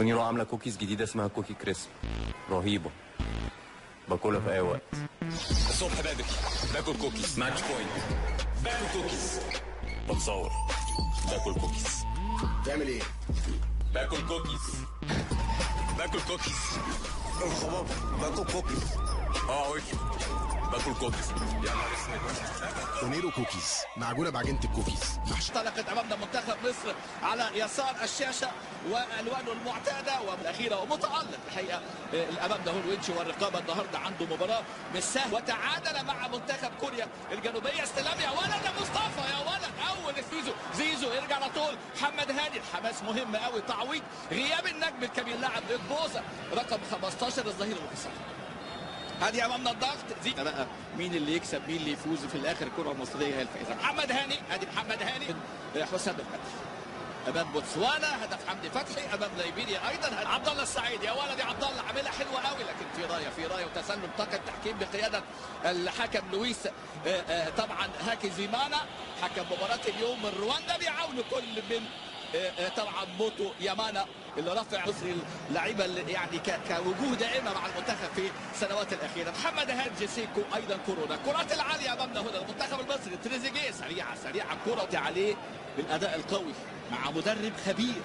ونيرو عامله كوكيز جديده اسمها كوكي كريسب، رهيبه، باكلها في اي وقت. الصبح بدري باكل كوكيز ماتش بوينت، باكل كوكيز، بتصور باكل كوكيز. بتعمل ايه؟ باكل كوكيز، باكل كوكيز. الخباب باكل كوكيز. وش باكل كوكيز. يا نهار اسود. ونيرو كوكيز معجونه بعجينه الكوكيز. انطلقت امامنا منتخب مصر على يسار الشاشه والوانه المعتاده والاخيره ومتالق الحقيقه. امامنا هو الونش والرقابه النهارده عنده مباراه مش سهله، وتعادل مع منتخب كوريا الجنوبيه. استلام يا ولد يا مصطفى، يا ولد اول زيزو يرجع على طول. محمد هاني الحماس مهم قوي، تعويض غياب النجم الكبير لاعب بوزا رقم 15 الظهير الوسطي. هذه امامنا الضغط زي بقى مين اللي يكسب مين اللي يفوز في الاخر. الكره المصريه هي الفائزه. محمد هاني، ادي محمد هاني، حسام الفتحي امام بوتسوانا، هدف حمدي فتحي امام ليبيريا ايضا. عبد الله السعيد يا ولد يا عبد الله، عاملها حلوه قوي، لكن في رايه وتسلم طاقه التحكيم بقياده الحكم لويس طبعا هاكي زيمانا حكم مباراه اليوم. من رواندا بيعاونوا كل من طبعا موتو يامانا اللي رفع مصر اللعيبه اللي يعني كوجوه دائمه مع المنتخب في السنوات الاخيره. محمد هانجي سيكو ايضا كورونا. الكرات العاليه امامنا هنا المنتخب المصري. تريزيجيه سريعه الكره عليه بالاداء القوي مع مدرب خبير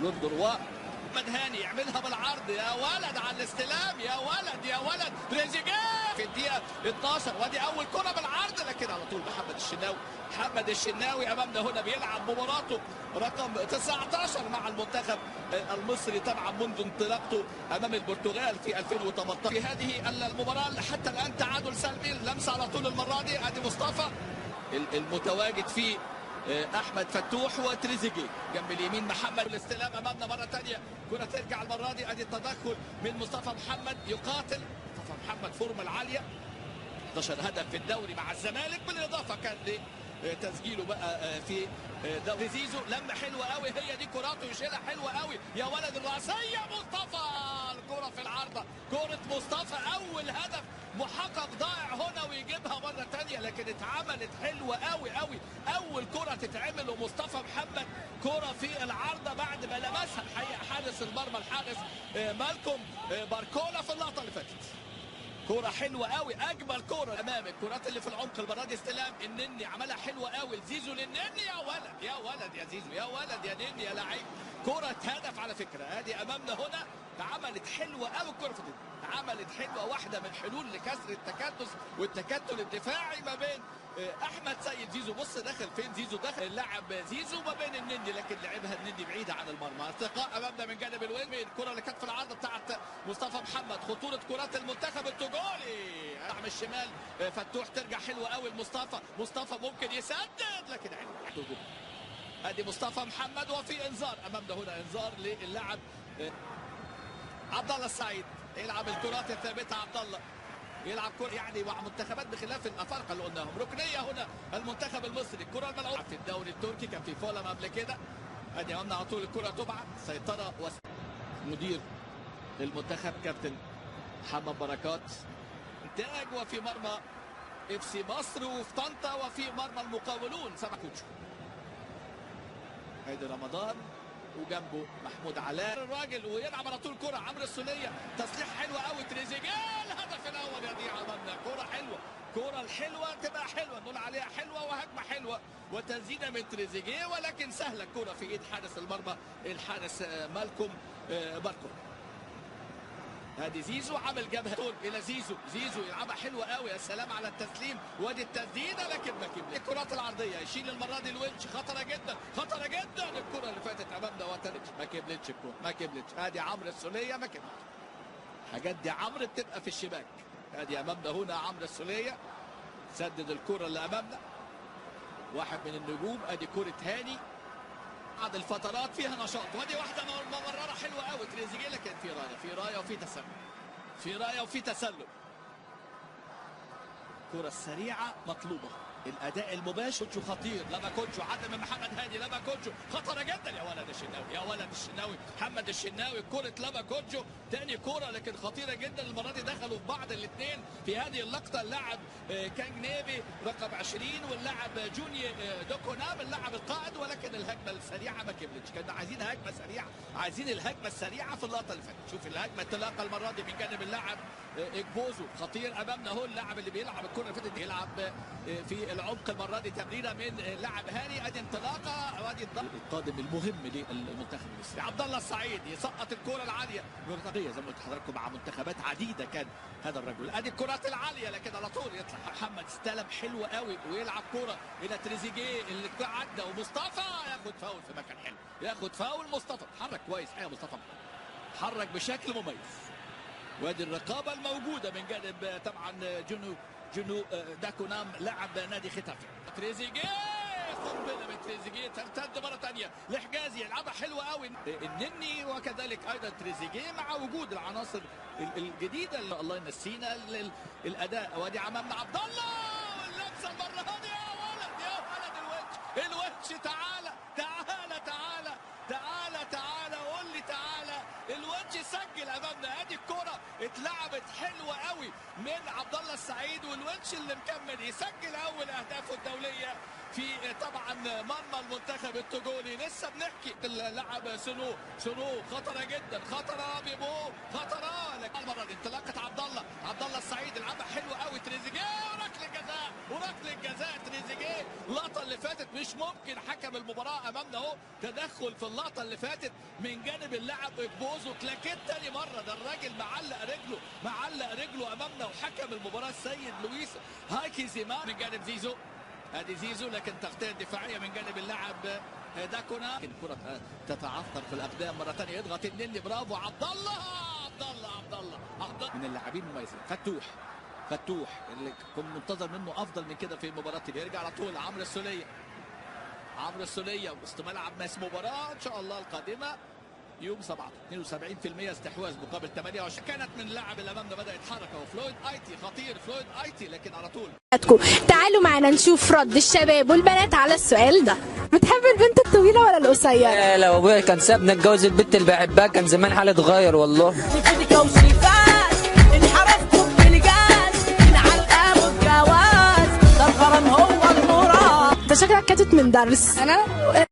لورد روا. محمد هاني يعملها بالعرض يا ولد على الاستلام، يا ولد تريزيجيه في الدقيقه 12 وادي اول كره بالعرض، لكن على طول محمد الشناوي امامنا هنا بيلعب مباراته رقم 19 مع المنتخب المصري طبعا منذ انطلاقته امام البرتغال في 2018. في هذه المباراه حتى الان تعادل سلبي. لمسه على طول المره دي، ادي مصطفى المتواجد في احمد فتوح وتريزيجيه جنب اليمين. محمد الاستلام امامنا مره ثانيه، كره ترجع المره دي، ادي التدخل من مصطفى محمد يقاتل. مصطفى محمد فورمه العاليه، 11 هدف في الدوري مع الزمالك، بالاضافه كان تسجيله بقى في دوري. زيزو لمه حلوه قوي، هي دي كراته يشيلها حلوه قوي يا ولد. الرأسيه مصطفى، الكره في العارضه، كره مصطفى اول هدف محقق ضائع هنا ويجيبها مره ثانيه، لكن اتعملت حلوه قوي اول كره تتعمل ومصطفى محمد كره في العارضه بعد ما لمسها الحقيقه حارس المرمى الحارس مالكوم باركولا في اللقطه اللي فاتت. كرة حلوة قوي، أجمل كرة أمام الكرات اللي في العمق. المرة دي استلام النني عملها حلوة قوي لزيزو للنني، يا ولد يا زيزو، يا ولد يا نني يا لعيب. كرة هدف على فكرة. هذه أمامنا هنا اتعملت حلوة قوي الكرة في اتعملت حلوة، واحدة من حلول لكسر التكتس والتكتل الدفاعي ما بين احمد سيد. زيزو بص دخل فين، زيزو دخل اللعب زيزو ما بين النني، لكن لعبها النني بعيده عن المرمى. ارتقاء امامنا من جانب الوين، الكره اللي كانت في العارضه بتاعت مصطفى محمد. خطوره كرات المنتخب التجولي، دعم الشمال فتوح ترجع حلوه قوي مصطفى ممكن يسدد، لكن عين. ادي مصطفى محمد وفي انذار امامنا هنا، انذار للاعب عبد الله السعيد. يلعب الكرات الثابته عبد الله، يلعب كرة يعني مع منتخبات بخلاف الافارقه اللي قلناهم. ركنيه هنا المنتخب المصري. الكره الملعوبه في الدوري التركي، كان في فولم قبل كده. ادي امامنا على طول الكره تبعت سيطره مدير المنتخب كابتن محمد بركات. انتاج وفي مرمى اف سي مصر وفي طنطا وفي مرمى المقاولون سبع كوتشو. هيدي رمضان وجنبه محمود علاء الراجل، ويلعب على طول كرة عمرو السولية، تصليح حلوة قوي تريزيجيه الهدف الاول. يا دي عملنا كرة حلوة، كرة الحلوة تبقى حلوة نقول عليها حلوة، وهجمة حلوة وتسديدة من تريزيجيه، ولكن سهلة الكرة في ايد حارس المرمى الحارس مالكوم باركو. ادي زيزو عمل جبهه الى زيزو يلعبها حلوه قوي، يا سلام على التسليم وادي التسديده، لكن ما كملش. الكرات العرضيه يشيل المره دي الونش، خطره جدا الكره اللي فاتت امامنا ما كملتش الكره، ما كملتش. ادي عمرو السوليه ما كملتش. حاجات دي عمرو بتبقى في الشباك. ادي امامنا هنا عمرو السوليه سدد الكره اللي امامنا، واحد من النجوم. ادي كره هاني بعض الفترات فيها نشاط، ودي واحده ممرره حلوه قوي تريزيجيه، لكن في رايه وفي تسلل. الكره السريعه مطلوبه، الاداء المباشر. كوتشو خطير، لما كوتشو عدى من محمد هادي، لما كوتشو خطره جدا يا ولد الشناوي محمد الشناوي. كره لما كوتشو تاني كره، لكن خطيره جدا. المره دي دخلوا في بعض الاثنين في هذه اللقطه. اللاعب كانج نيفي رقم 20 واللاعب جوني دوكونام اللاعب القائد، ولكن الهجمه السريعه ما كملتش. كنا عايزين هجمه سريعه، عايزين الهجمه السريعه في اللقطه اللي فاتت. شوف الهجمه انطلاقه المره دي من جانب اللاعب اجبوزو، خطير امامنا اهو اللاعب اللي بيلعب الكره اللي فاتت يلعب في العمق المره دي، تمريره من اللاعب هاني، ادي انطلاقه وادي القادم المهم للمنتخب المصري. عبد الله السعيد يسقط الكره العاليه مرتقيه زي ما قلت لحضراتكم مع منتخبات عديده كان هذا الرجل. ادي الكرات العاليه لكن على طول يطلع محمد، استلم حلو قوي ويلعب كره الى تريزيجيه اللي عدى، ومصطفى ياخد فاول في مكان حلو، ياخد فاول. مصطفى حرك كويس حقيقه، مصطفى حرك بشكل مميز. وادي الرقابه الموجوده من جانب طبعا جنو داكونام لاعب نادي ختافي. تريزيجيه قنبله من تريزيجيه، ترتد مره ثانيه لحجازي يلعبها حلوه قوي النني، وكذلك ايضا تريزيجيه مع وجود العناصر الجديده اللي الله ينسينا الاداء. وادي امامنا عبد الله واللمسه المره هذه، يا ولد يا ولد الوجه تعالى تعالى تعالى تعالى تعالى قول لي تعالى. الوجه سجل امامنا، ادي الكره اتلعبت حلوه قوي من عبد الله السعيد، والوجه اللي مكمل يسجل اول اهدافه الدوليه في طبعا مرمى المنتخب التوجولي. لسه بنحكي اللاعب سنو خطره جدا، خطره بيبو خطره، لكن المره دي انطلاقه عبد الله السعيد يلعبها حلوه قوي. تريزيجيه وركله الجزاء تريزيجيه. اللقطه اللي فاتت مش ممكن حكم المباراه امامنا اهو تدخل في اللقطه اللي فاتت من جانب اللاعب اجبوزو. كلاكيت تاني مره، ده الراجل معلق رجله امامنا، وحكم المباراه السيد لويس هايكي زيمان من جانب زيزو. ادي زيزو لكن تغطيه دفاعيه من جانب اللاعب داكونا، الكره تتعثر في الاقدام مره ثانيه، يضغط النني، برافو عبد الله من اللاعبين المميزين. فتوح اللي كنت منتظر منه افضل من كده في المباراه. يرجع على طول عمرو السوليه وسط ملعب ناس مباراه ان شاء الله القادمه يوم 7 72% استحواذ مقابل 28. كانت من اللاعب اللي امامنا بدا يتحرك اهو فلويد ايتي، خطير فلويد ايتي، لكن على طول. تعالوا معنا نشوف رد الشباب والبنات على السؤال ده. بتحب البنت الطويله ولا القصيره؟ لو ابويا كان سابني اتجوز البنت اللي بحبها كان زمان حالي اتغير والله. انت شكلك كاتت من درس. انا